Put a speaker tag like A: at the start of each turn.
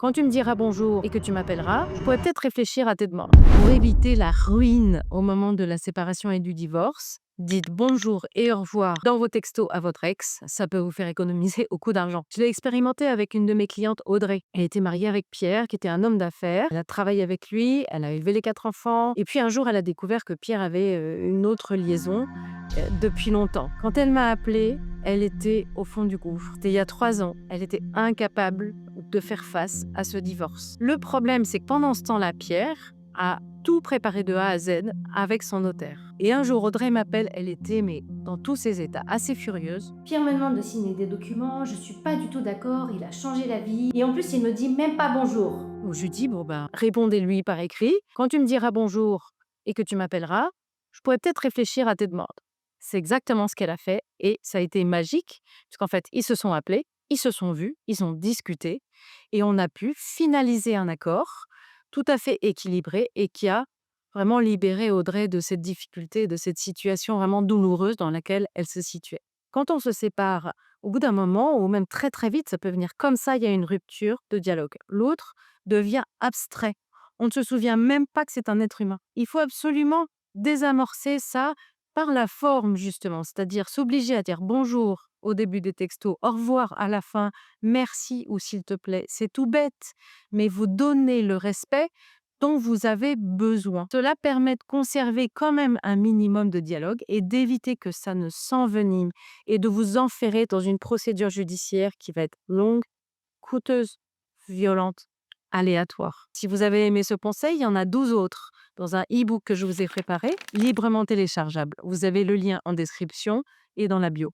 A: Quand tu me diras bonjour et que tu m'appelleras, je pourrais peut-être réfléchir à tes demandes. Pour éviter la ruine au moment de la séparation et du divorce, dites bonjour et au revoir dans vos textos à votre ex. Ça peut vous faire économiser beaucoup d'argent. Je l'ai expérimenté avec une de mes clientes, Audrey. Elle était mariée avec Pierre, qui était un homme d'affaires. Elle a travaillé avec lui, elle a élevé les 4 enfants. Et puis un jour, elle a découvert que Pierre avait une autre liaison depuis longtemps. Quand elle m'a appelée, elle était au fond du gouffre. C'était il y a 3 ans. Elle était incapable de faire face à ce divorce. Le problème, c'est que pendant ce temps-là, Pierre a tout préparé de A à Z avec son notaire. Et un jour, Audrey m'appelle, elle était mais dans tous ses états, assez furieuse.
B: Pierre me demande de signer des documents, je suis pas du tout d'accord, il a changé d'avis, et en plus il me dit même pas bonjour.
A: Donc je lui dis, bon ben, répondez-lui par écrit. Quand tu me diras bonjour et que tu m'appelleras, je pourrais peut-être réfléchir à tes demandes. C'est exactement ce qu'elle a fait et ça a été magique, puisqu'en fait, ils se sont appelés, ils se sont vus, ils ont discuté et on a pu finaliser un accord tout à fait équilibré et qui a vraiment libéré Audrey de cette difficulté, de cette situation vraiment douloureuse dans laquelle elle se situait. Quand on se sépare, au bout d'un moment, ou même très très vite, ça peut venir comme ça, il y a une rupture de dialogue. L'autre devient abstrait. On ne se souvient même pas que c'est un être humain. Il faut absolument désamorcer ça par la forme, justement, c'est-à-dire s'obliger à dire bonjour au début des textos, au revoir à la fin, merci ou s'il te plaît. C'est tout bête, mais vous donnez le respect dont vous avez besoin. Cela permet de conserver quand même un minimum de dialogue et d'éviter que ça ne s'envenime et de vous enferrer dans une procédure judiciaire qui va être longue, coûteuse, violente, aléatoire. Si vous avez aimé ce conseil, il y en a 12 autres dans un e-book que je vous ai préparé, librement téléchargeable. Vous avez le lien en description et dans la bio.